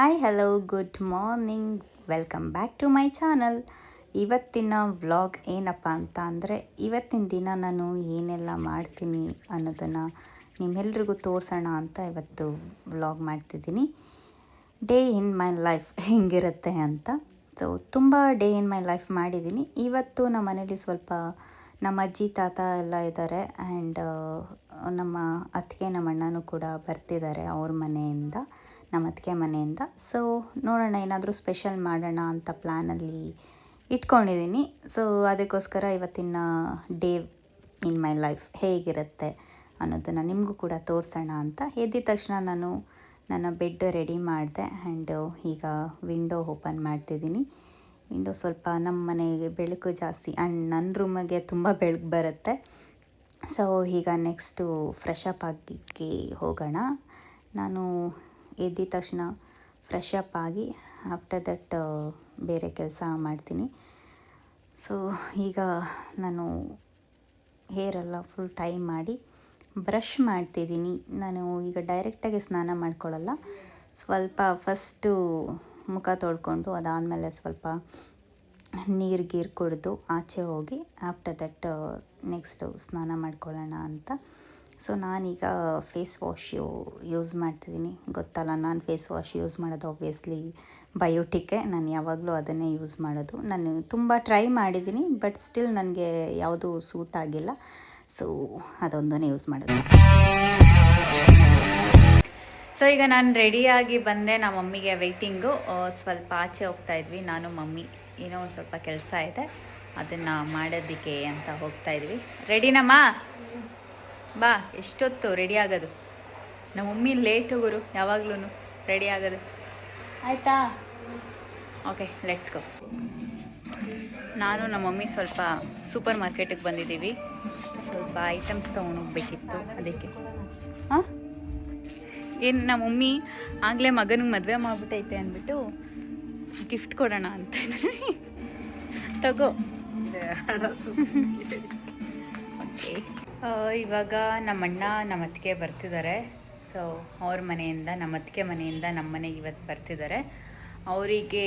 Hi hello good morning, welcome back to my channel. ಇವತ್ತಿನ vlog ಏನಪ್ಪ ಅಂತ ಅಂದರೆ, ಇವತ್ತಿನ ದಿನ ನಾನು ಏನೆಲ್ಲ ಮಾಡ್ತೀನಿ ಅನ್ನೋದನ್ನು ನಿಮ್ಮೆಲ್ರಿಗೂ ತೋರಿಸೋಣ ಅಂತ ಇವತ್ತು ವ್ಲಾಗ್ ಮಾಡ್ತಿದ್ದೀನಿ. ಡೇ ಇನ್ ಮೈ ಲೈಫ್ ಹೆಂಗಿರುತ್ತೆ ಅಂತ. ಸೊ ತುಂಬ ಡೇ ಇನ್ ಮೈ ಲೈಫ್ ಮಾಡಿದ್ದೀನಿ. ಇವತ್ತು ನಮ್ಮ ಮನೇಲಿ ಸ್ವಲ್ಪ ನಮ್ಮ ಅಜ್ಜಿ ತಾತ ಎಲ್ಲ ಇದ್ದಾರೆ, ಆ್ಯಂಡ್ ನಮ್ಮ ಅತ್ತಿಗೆ ನಮ್ಮ ಅಣ್ಣನೂ ಕೂಡ ಬರ್ತಿದ್ದಾರೆ ಅವ್ರ ಮನೆಯಿಂದ, ನಮ್ಮ ಅತ್ತಿಗೆ ಮನೆಯಿಂದ. ಸೊ ನೋಡೋಣ, ಏನಾದರೂ ಸ್ಪೆಷಲ್ ಮಾಡೋಣ ಅಂತ ಪ್ಲ್ಯಾನಲ್ಲಿ ಇಟ್ಕೊಂಡಿದ್ದೀನಿ. ಸೊ ಅದಕ್ಕೋಸ್ಕರ ಇವತ್ತಿನ ಡೇ ಇನ್ ಮೈ ಲೈಫ್ ಹೇಗಿರುತ್ತೆ ಅನ್ನೋದನ್ನು ನಿಮಗೂ ಕೂಡ ತೋರಿಸೋಣ ಅಂತ. ಎದ್ದಿದ ತಕ್ಷಣ ನಾನು ನನ್ನ ಬೆಡ್ ರೆಡಿ ಮಾಡಿದೆ, ಆ್ಯಂಡ್ ಈಗ ವಿಂಡೋ ಓಪನ್ ಮಾಡ್ತಿದ್ದೀನಿ. ವಿಂಡೋ ಸ್ವಲ್ಪ ನಮ್ಮ ಮನೆಗೆ ಬೆಳಕು ಜಾಸ್ತಿ, ಆ್ಯಂಡ್ ನನ್ನ ರೂಮಿಗೆ ತುಂಬ ಬೆಳಕು ಬರುತ್ತೆ. ಸೊ ಈಗ ನೆಕ್ಸ್ಟು ಫ್ರೆಶ್ ಅಪ್ ಆಗಿ ಹೋಗೋಣ. ನಾನು ಎದ್ದಿದ ತಕ್ಷಣ ಫ್ರೆಶ್ ಅಪ್ ಆಗಿ ಆಫ್ಟರ್ ದಟ್ ಬೇರೆ ಕೆಲಸ ಮಾಡ್ತೀನಿ. ಸೊ ಈಗ ನಾನು ಹೇರೆಲ್ಲ ಫುಲ್ ಟೈ ಮಾಡಿ ಬ್ರಷ್ ಮಾಡ್ತಿದ್ದೀನಿ. ನಾನು ಈಗ ಡೈರೆಕ್ಟಾಗಿ ಸ್ನಾನ ಮಾಡ್ಕೊಳ್ಳಲ್ಲ, ಸ್ವಲ್ಪ ಫಸ್ಟು ಮುಖ ತೊಳ್ಕೊಂಡು ಅದಾದಮೇಲೆ ಸ್ವಲ್ಪ ನೀರು ಕುಡಿದು ಆಚೆ ಹೋಗಿ ಆಫ್ಟರ್ ದಟ್ ನೆಕ್ಸ್ಟು ಸ್ನಾನ ಮಾಡ್ಕೊಳ್ಳೋಣ ಅಂತ. ಸೊ ನಾನೀಗ ಫೇಸ್ ವಾಶ್ ಯೂಸ್ ಮಾಡ್ತಿದ್ದೀನಿ. ಗೊತ್ತಲ್ಲ, ನಾನು ಫೇಸ್ ವಾಶ್ ಯೂಸ್ ಮಾಡೋದು ಆಬ್ವಿಯಸ್ಲಿ ಬಯೋಟಿಕ್ಕೆ. ನಾನು ಯಾವಾಗಲೂ ಅದನ್ನೇ ಯೂಸ್ ಮಾಡೋದು. ನಾನು ತುಂಬ ಟ್ರೈ ಮಾಡಿದ್ದೀನಿ, ಬಟ್ ಸ್ಟಿಲ್ ನನಗೆ ಯಾವುದೂ ಸೂಟ್ ಆಗಿಲ್ಲ. ಸೊ ಅದೊಂದನ್ನೇ ಯೂಸ್ ಮಾಡೋದು. ಸೊ ಈಗ ನಾನು ರೆಡಿಯಾಗಿ ಬಂದೆ. ನಮ್ಮ ಮಮ್ಮಿಗೆ ವೆಯ್ಟಿಂಗು. ಸ್ವಲ್ಪ ಆಚೆ ಹೋಗ್ತಾಯಿದ್ವಿ, ನಾನು ಮಮ್ಮಿ. ಏನೋ ಒಂದು ಸ್ವಲ್ಪ ಕೆಲಸ ಇದೆ, ಅದನ್ನು ಮಾಡೋದಕ್ಕೆ ಅಂತ ಹೋಗ್ತಾಯಿದ್ವಿ. ರೆಡಿನಮ್ಮ? ಬಾ. ಎಷ್ಟೊತ್ತು ರೆಡಿ ಆಗೋದು? ನಮ್ಮ ಮಮ್ಮಿ ಲೇಟು ಗುರು, ಯಾವಾಗ್ಲೂ ರೆಡಿ ಆಗೋದು. ಆಯಿತಾ? Okay, let's go. ನಾನು ನಮ್ಮ ಮಮ್ಮಿ ಸ್ವಲ್ಪ ಸೂಪರ್ ಮಾರ್ಕೆಟಿಗೆ ಬಂದಿದ್ದೀವಿ. ಸ್ವಲ್ಪ ಐಟಮ್ಸ್ ತೊಗೊಂಡೋಗ್ಬೇಕಿತ್ತು, ಅದಕ್ಕೆ. ಹಾಂ, ಏನು ನಮ್ಮ ಮಮ್ಮಿ ಆಗಲೇ ಮಗನಿಗೆ ಮದುವೆ ಮಾಡಿಬಿಟ್ಟೈತೆ ಅಂದ್ಬಿಟ್ಟು ಗಿಫ್ಟ್ ಕೊಡೋಣ ಅಂತ ಇದ್ದಾರೆ. ತಗೋ. ಓಕೆ, ಇವಾಗ ನಮ್ಮಣ್ಣ ನಮ್ಮ ಅತ್ತಿಗೆ ಬರ್ತಿದ್ದಾರೆ. ಸೊ ಅವ್ರ ಮನೆಯಿಂದ, ನಮ್ಮ ಅತ್ತಿಗೆ ಮನೆಯಿಂದ ನಮ್ಮ ಮನೆಗೆ ಇವತ್ತು ಬರ್ತಿದ್ದಾರೆ. ಅವರಿಗೆ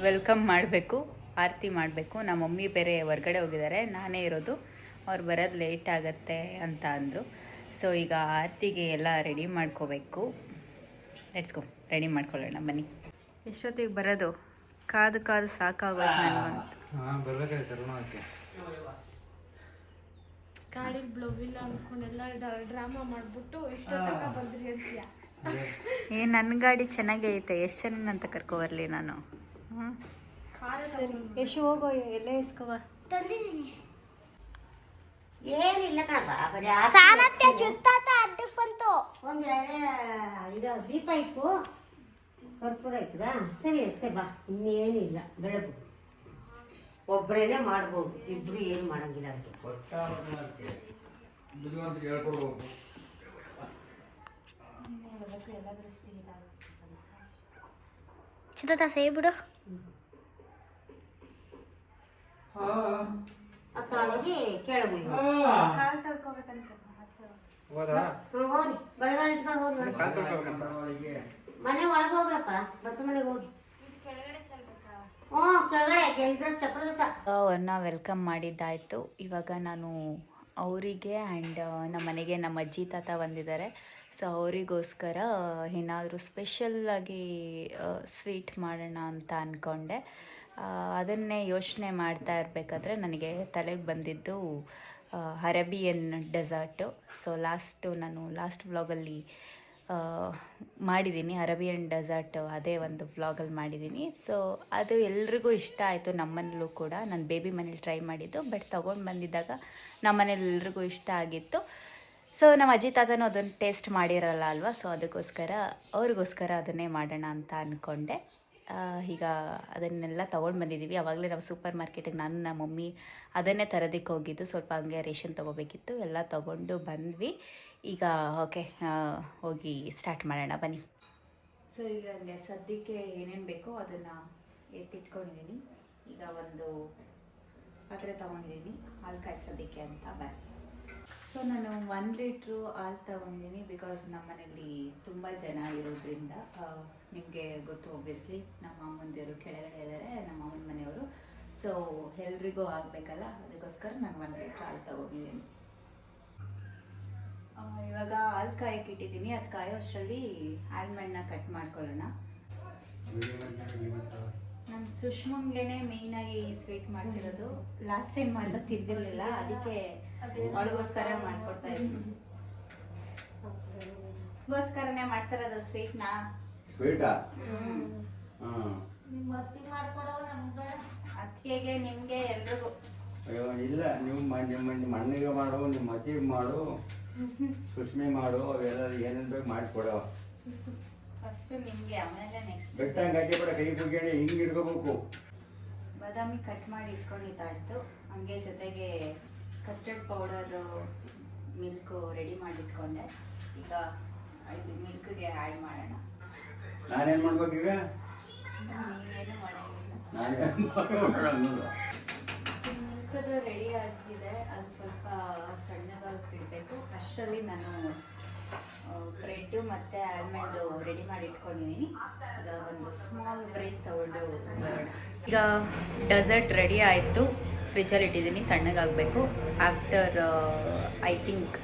ವೆಲ್ಕಮ್ ಮಾಡಬೇಕು, ಆರತಿ ಮಾಡಬೇಕು. ನಮ್ಮ ಮಮ್ಮಿ ಬೇರೆ ಹೊರ್ಗಡೆ ಹೋಗಿದ್ದಾರೆ, ನಾನೇ ಇರೋದು. ಅವ್ರು ಬರೋದು ಲೇಟ್ ಆಗುತ್ತೆ ಅಂತ ಅಂದರು. ಸೊ ಈಗ ಆರತಿಗೆ ಎಲ್ಲ ರೆಡಿ ಮಾಡ್ಕೋಬೇಕು. ಲೆಟ್ಸ್ ಗೋ, ರೆಡಿ ಮಾಡ್ಕೊಳ್ಳೋಣ ಬನ್ನಿ. ಎಷ್ಟೊತ್ತಿಗೆ ಬರೋದು? ಕಾದು ಕಾದು ಸಾಕಾಗೋದು ನನಗಂತೂ. ಗಾಡಿಗೆ ಬ್ಲೌವಿಲ್ಲ ಅಂದ್ಕೊಂಡೆಲ್ಲ ಡ್ರಾಮಾ ಮಾಡಿಬಿಟ್ಟು ಎಷ್ಟೊತ್ತಕ ಬಂದ್ರಿ ಅಂತೀಯ? ನನ್ನ ಗಾಡಿ ಚೆನ್ನಾಗೇ ಐತೆ, ಎಷ್ಟು ಜನ ಅಂತ ಕರ್ಕೊಬರ್ಲಿ ನಾನು? ಸರಿ, ಎಷ್ಟು ಹೋಗೋ, ಎಲ್ಲ ಇಸ್ಕೋವ. ಏನಿಲ್ಲ ಅಡ್ಡಕ್ಕೆ ಬಂತು. ಒಂದು ಇದು ದೀಪ ಇತ್ತು, ಕರ್ಪೂರ ಇತ್ತದ, ಸರಿ ಅಷ್ಟೇ ಬಾ. ಇನ್ನೇನಿಲ್ಲ, ಬೆಳಕು ಒಬ್ಬರೇನೆ ಮಾಡ್ಬೋದು, ಇಬ್ರು ಏನು ಮಾಡಂಗಿಲ್ಲ. ಚಿತ್ತ ಸೇಬಿಡು. ಹೋಗಿ ಕೆಳಗೆ ಮನೆ ಒಳಗೆ ಹೋಗ್ರಪ್ಪ, ಬತ್ತ ಮನೆಗೆ ಹೋಗಿ. ಅವ್ರನ್ನ ವೆಲ್ಕಮ್ ಮಾಡಿದ್ದಾಯಿತು. ಇವಾಗ ನಾನು ಅವರಿಗೆ ಆ್ಯಂಡ್ ನಮ್ಮ ಮನೆಗೆ ನಮ್ಮ ಅಜ್ಜಿ ತಾತ ಬಂದಿದ್ದಾರೆ. ಸೊ ಅವರಿಗೋಸ್ಕರ ಏನಾದರೂ ಸ್ಪೆಷಲ್ಲಾಗಿ ಸ್ವೀಟ್ ಮಾಡೋಣ ಅಂತ ಅಂದ್ಕೊಂಡೆ. ಅದನ್ನೇ ಯೋಚನೆ ಮಾಡ್ತಾ ಇರಬೇಕಾದ್ರೆ ನನಗೆ ತಲೆಗೆ ಬಂದಿದ್ದು ಅರೇಬಿಯನ್ ಡೆಸರ್ಟು. ಸೊ ನಾನು ಲಾಸ್ಟ್ ವ್ಲಾಗಲ್ಲಿ ಮಾಡಿದ್ದೀನಿ ಅರೇಬಿಯನ್ ಡೆಸರ್ಟ್, ಅದೇ ಒಂದು ವ್ಲಾಗಲ್ಲಿ ಮಾಡಿದ್ದೀನಿ. ಸೊ ಅದು ಎಲ್ರಿಗೂ ಇಷ್ಟ ಆಯಿತು, ನಮ್ಮನೇಲೂ ಕೂಡ. ನಾನು ಬೇಬಿ ಮನೇಲಿ ಟ್ರೈ ಮಾಡಿದ್ದು, ಬಟ್ ತೊಗೊಂಡು ಬಂದಿದ್ದಾಗ ನಮ್ಮ ಮನೇಲಿ ಎಲ್ರಿಗೂ ಇಷ್ಟ ಆಗಿತ್ತು. ಸೊ ನಮ್ಮ ಅಜ್ಜಿ ತಾತನೂ ಅದನ್ನು ಟೇಸ್ಟ್ ಮಾಡಿರಲ್ಲ ಅಲ್ವಾ, ಸೊ ಅದಕ್ಕೋಸ್ಕರ ಅವ್ರಿಗೋಸ್ಕರ ಅದನ್ನೇ ಮಾಡೋಣ ಅಂತ ಅಂದ್ಕೊಂಡೆ. ಈಗ ಅದನ್ನೆಲ್ಲ ತೊಗೊಂಡು ಬಂದಿದ್ದೀವಿ. ಆವಾಗಲೇ ನಾವು ಸೂಪರ್ ಮಾರ್ಕೆಟಿಗೆ ನಾನು ನಮ್ಮ ಮಮ್ಮಿ ಅದನ್ನೇ ತರೋದಕ್ಕೆ ಹೋಗಿದ್ದು. ಸ್ವಲ್ಪ ಹಂಗೆ ರೇಷನ್ ತೊಗೋಬೇಕಿತ್ತು, ಎಲ್ಲ ತೊಗೊಂಡು ಬಂದ್ವಿ. ಈಗ ಓಕೆ, ಹೋಗಿ ಸ್ಟಾರ್ಟ್ ಮಾಡೋಣ ಬನ್ನಿ. ಸೊ ಈಗ ನನಗೆ ಸದ್ಯಕ್ಕೆ ಏನೇನು ಬೇಕೋ ಅದನ್ನು ಎತ್ತಿಟ್ಕೊಂಡಿದ್ದೀನಿ. ಈಗ ಒಂದು ಪಾತ್ರೆ ತೊಗೊಂಡಿದ್ದೀನಿ ಹಾಲು ಕಾಯಿಸೋದಕ್ಕೆ ಅಂತ. ಸೊ ನಾನು 1 ಲೀಟ್ರು ಹಾಲು ತಗೊಂಡಿದ್ದೀನಿ ಬಿಕಾಸ್ ನಮ್ಮ ಮನೇಲಿ ತುಂಬ ಜನ ಇರೋದ್ರಿಂದ ನಿಮಗೆ ಗೊತ್ತು ಒಬ್ವಿಯಸ್ಲಿ ನಮ್ಮ ಅಮ್ಮಂದಿರು ಕೆಳಗಡೆ ಇದ್ದಾರೆ, ನಮ್ಮ ಅಮ್ಮನ ಮನೆಯವರು. ಸೊ ಎಲ್ರಿಗೂ ಆಗಬೇಕಲ್ಲ, ಅದಕ್ಕೋಸ್ಕರ ನಾನು 1 ಲೀಟ್ರ್ ಹಾಲು ತಗೊಂಡಿದ್ದೀನಿ. ಇವಾಗ ಹಾಲು ಕಾಯಕ್ಕೆ ಇಟ್ಟಿದ್ದೀನಿ. ಅದು ಕಾಯೋ ಅಷ್ಟರಲ್ಲಿ ಆಲ್ಮಂಡ್ನ ಕಟ್ ಮಾಡ್ಕೊಳ್ಳೋಣ. ನಮ್ಮ ಸುಷ್ಮಂಗೆನೆ ಮೇಯ್ನಾಗಿ ಸ್ವೀಟ್ ಮಾಡ್ತಿರೋದು. ಲಾಸ್ಟ್ ಟೈಮ್ ಮಾಡಿದಾಗ ತಿಂದಿರಲಿಲ್ಲ, ಅದಕ್ಕೆ ಅವಳಿಗೋಸ್ಕರ ಮಾಡ್ಕೊಡ್ತಾ ಇದ್ದೀನಿ. ಗೋಸ್ಕರನೇ ಮಾಡ್ತಾರದು ಸ್ವೀಟ್ನ. ಸ್ವೀಟಾ? ನಿಮ್ಮ ಅತ್ತಿಗೆ ಮಾಡ್ಕೊಡೋ ನಮ್ಗೆ ಬೇಡ. ಅತ್ತಿಗೆಗೆ ನಿಮಗೆ ಎಲ್ರಿಗೂ. ಅಯ್ಯೋ ಇಲ್ಲ, ನಿಮ್ಮ ಅಣ್ಣಗೆ ಮಾಡು, ನಿಮ್ಮ ಅತ್ತಿಗೆ ಮಾಡು, ಸುಷ್ಮಿ ಮಾಡು, ಅವೆಲ್ಲ ಏನೇನು ಬೇಕು ಮಾಡಿಕೊಡೋ. ಫಸ್ಟ್ ನಿಮಗೆ, ಆಮೇಲೆ ನೆಕ್ಸ್ಟ್. ಬೆಟ್ಟಂಗೆ ಹಾಕಿ ಬಿಡ, ಕೈ ಕುಗ್ಗೇಳಿ ಹಿಂಗೆ ಇಟ್ಕೋಬೇಕು. ಬಾದಾಮಿ ಕಟ್ ಮಾಡಿ ಇಟ್ಕೊಂಡಿದ್ದಾಯ್ತು. ಹಂಗೆ ಜೊತೆಗೆ ಕಸ್ಟರ್ಡ್ ಪೌಡರು, ಮಿಲ್ಕು ರೆಡಿ ಮಾಡಿ ಇಟ್ಕೊಂಡೆ. ಈಗ ಇದು ಮಿಲ್ಕ್ಗೆ ಆ್ಯಡ್ ಮಾಡೋಣ. ನಾನೇನು ಮಾಡ್ಬೇಕೀಗ? ನೀವೇನು ಮಾಡೋಂಗಿಲ್ಲ. ನಾನೇನು ಮಾಡೋಣ? ಮಿಲ್ಕದು ರೆಡಿ ಆಗಿದೆ. ಅದು ಸ್ವಲ್ಪ ತಣ್ಣಗಾಗಿ ಇಡಬೇಕು. ಅಷ್ಟರಲ್ಲಿ ನಾನು ಬ್ರೆಡ್ಡು ಮತ್ತು ಆಲ್ಮಂಡು ರೆಡಿ ಮಾಡಿ ಇಟ್ಕೊಂಡಿದ್ದೀನಿ. ಈಗ ಒಂದು ಸ್ಮಾಲ್ ಬ್ರೇಕ್ ತಗೊಂಡು ಬರೋಣ. ಈಗ ಡೆಸರ್ಟ್ ರೆಡಿ ಆಯಿತು, ಫ್ರಿಜ್ಜಲ್ಲಿ ಇಟ್ಟಿದ್ದೀನಿ, ತಣ್ಣಗಾಗಬೇಕು. ಆಫ್ಟರ್ ಐ ಥಿಂಕ್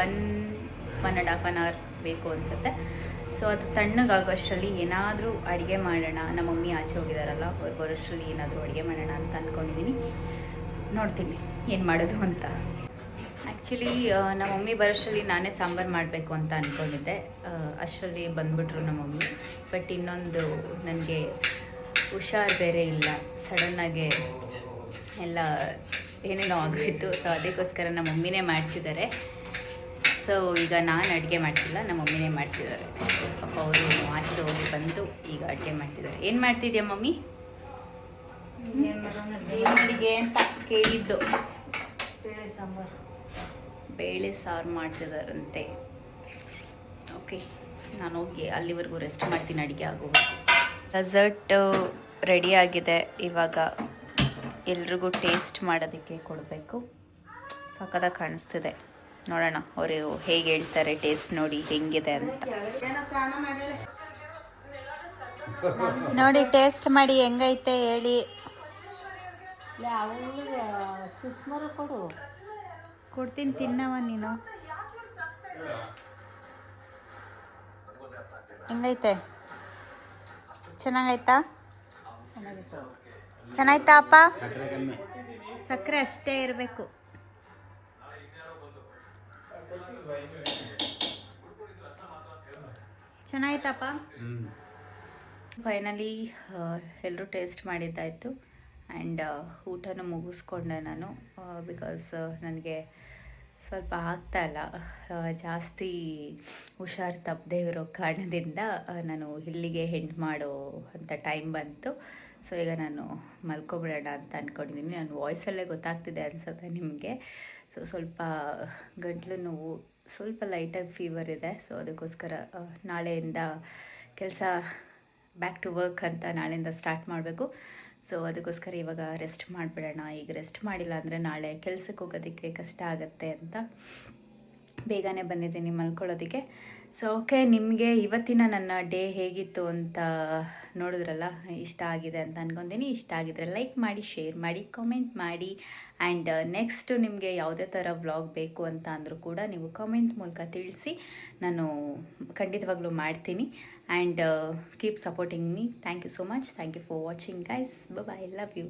1.5 hour ಬೇಕು ಅನಿಸುತ್ತೆ. ಸೊ ಅದು ತಣ್ಣಗಾಗೋಷ್ಟರಲ್ಲಿ ಏನಾದರೂ ಅಡುಗೆ ಮಾಡೋಣ. ನಮ್ಮ ಮಮ್ಮಿ ಆಚೆ ಹೋಗಿದಾರಲ್ಲ, ಅವ್ರು ಬರೋಷ್ಟರಲ್ಲಿ ಏನಾದರೂ ಅಡುಗೆ ಮಾಡೋಣ ಅಂತ ಅಂದ್ಕೊಂಡಿದ್ದೀನಿ. ನೋಡ್ತೀನಿ ಏನು ಮಾಡೋದು ಅಂತ. ಆ್ಯಕ್ಚುಲಿ ನಮ್ಮ ಮಮ್ಮಿ ಬರೋಷ್ಟರಲ್ಲಿ ನಾನೇ ಸಾಂಬಾರು ಮಾಡಬೇಕು ಅಂತ ಅಂದ್ಕೊಂಡಿದ್ದೆ. ಅಷ್ಟರಲ್ಲಿ ಬಂದುಬಿಟ್ರು ನಮ್ಮ ಮಮ್ಮಿ. ಬಟ್ ಇನ್ನೊಂದು ನನಗೆ ಹುಷಾರು ಬೇರೆ ಇಲ್ಲ, ಸಡನ್ನಾಗೆ ಎಲ್ಲ ಏನೇನೋ ಆಗೋಯಿತು. ಸೊ ಅದಕ್ಕೋಸ್ಕರ ನಮ್ಮ ಮಮ್ಮಿನೇ ಮಾಡ್ತಿದ್ದಾರೆ. ಸೊ ಈಗ ನಾನು ಅಡುಗೆ ಮಾಡ್ತಿಲ್ಲ, ನಮ್ಮ ಮಮ್ಮಿನೇ ಮಾಡ್ತಿದ್ದಾರೆ. ಪಾಪ ಅವರು ಆಚೆ ಹೋಗಿ ಬಂದು ಈಗ ಅಡುಗೆ ಮಾಡ್ತಿದ್ದಾರೆ. ಏನು ಮಾಡ್ತಿದ್ಯಾ ಮಮ್ಮಿ? ಏನು ಅಡುಗೆ ಅಂತ ಕೇಳಿದ್ದು. ಬೇಳೆ ಸಾಂಬಾರು, ಬೇಳೆ ಸಾರು ಮಾಡ್ತಿದ್ದಾರಂತೆ. ಓಕೆ, ನಾನು ಹೋಗಿ ಅಲ್ಲಿವರೆಗೂ ರೆಸ್ಟ್ ಮಾಡ್ತೀನಿ, ಅಡುಗೆ ಆಗೋದು. ಡೆಸರ್ಟ್ ರೆಡಿ ಆಗಿದೆ. ಇವಾಗ ಎಲ್ರಿಗೂ ಟೇಸ್ಟ್ ಮಾಡೋದಕ್ಕೆ ಕೊಡಬೇಕು. ಸಖತ್ತಾಗಿ ಕಾಣಿಸ್ತಿದೆ. ನೋಡೋಣ ಅವರು ಹೇಗೆ ಹೇಳ್ತಾರೆ, ಟೇಸ್ಟ್ ನೋಡಿ ಹೆಂಗಿದೆ ಅಂತ. ನೋಡಿ ಟೇಸ್ಟ್ ಮಾಡಿ ಹೆಂಗೈತೆ ಹೇಳಿ. ಅವಳಿಗೆ ಸುಷ್ಮರು ಕೊಡು. ಕೊಡ್ತೀನಿ, ತಿನ್ನವ ನೀನು. ಹೆಂಗೈತೆ? ಚೆನ್ನಾಗೈತಾ? ಚೆನ್ನಾಯ್ತಾ ಅಪ್ಪ? ಸಕ್ಕರೆ ಅಷ್ಟೇ ಇರಬೇಕು. ಚೆನ್ನಾಯ್ತಪ್ಪ? ಫೈನಲಿ ಎಲ್ಲರೂ ಟೇಸ್ಟ್ ಮಾಡಿದ್ದಾಯಿತು. ಆ್ಯಂಡ್ ಊಟನೂ ಮುಗಿಸ್ಕೊಂಡೆ ನಾನು. ಬಿಕಾಸ್ ನನಗೆ ಸ್ವಲ್ಪ ಆಗ್ತಾಯಿಲ್ಲ, ಜಾಸ್ತಿ ಹುಷಾರು ತಪ್ಪದೇ ಇರೋ ಕಾರಣದಿಂದ ನಾನು ಇಲ್ಲಿಗೆ ಹೆಂಡ್ ಮಾಡೋ ಅಂಥ ಟೈಮ್ ಬಂತು. ಸೊ ಈಗ ನಾನು ಮಲ್ಕೊಬಿಡೋಣ ಅಂತ ಅಂದ್ಕೊಂಡಿದ್ದೀನಿ. ನನ್ನ ವಾಯ್ಸಲ್ಲೇ ಗೊತ್ತಾಗ್ತಿದೆ ಅನಿಸುತ್ತೆ ನಿಮಗೆ. ಸೊ ಸ್ವಲ್ಪ ಗಂಟ್ಲು ನೋವು, ಸ್ವಲ್ಪ ಲೈಟಾಗಿ ಫೀವರ್ ಇದೆ. ಸೊ ಅದಕ್ಕೋಸ್ಕರ ನಾಳೆಯಿಂದ ಕೆಲಸ ಬ್ಯಾಕ್ ಟು ವರ್ಕ್ ಅಂತ ನಾಳೆಯಿಂದ ಸ್ಟಾರ್ಟ್ ಮಾಡಬೇಕು. ಸೊ ಅದಕ್ಕೋಸ್ಕರ ಇವಾಗ ರೆಸ್ಟ್ ಮಾಡಿಬಿಡೋಣ. ಈಗ ರೆಸ್ಟ್ ಮಾಡಿಲ್ಲ ಅಂದರೆ ನಾಳೆ ಕೆಲಸಕ್ಕೆ ಹೋಗೋದಕ್ಕೆ ಕಷ್ಟ ಆಗುತ್ತೆ ಅಂತ ಬೇಗನೆ ಬಂದಿದ್ದೀನಿ ಮಲ್ಕೊಳ್ಳೋದಕ್ಕೆ. ಸೊ ಓಕೆ, ನಿಮಗೆ ಇವತ್ತಿನ ನನ್ನ ಡೇ ಹೇಗಿತ್ತು ಅಂತ ನೋಡಿದ್ರಲ್ಲ, ಇಷ್ಟ ಆಗಿದೆ ಅಂತ ಅಂದ್ಕೊತೀನಿ. ಇಷ್ಟ ಆಗಿದ್ರೆ ಲೈಕ್ ಮಾಡಿ, ಶೇರ್ ಮಾಡಿ, ಕಾಮೆಂಟ್ ಮಾಡಿ. ಆ್ಯಂಡ್ ನೆಕ್ಸ್ಟು ನಿಮಗೆ ಯಾವುದೇ ಥರ ವ್ಲಾಗ್ ಬೇಕು ಅಂತ ಅಂದರೂ ಕೂಡ ನೀವು ಕಾಮೆಂಟ್ ಮೂಲಕ ತಿಳಿಸಿ, ನಾನು ಖಂಡಿತವಾಗ್ಲೂ ಮಾಡ್ತೀನಿ. And keep supporting me. Thank you so much. Thank you for watching guys. Bye, love you.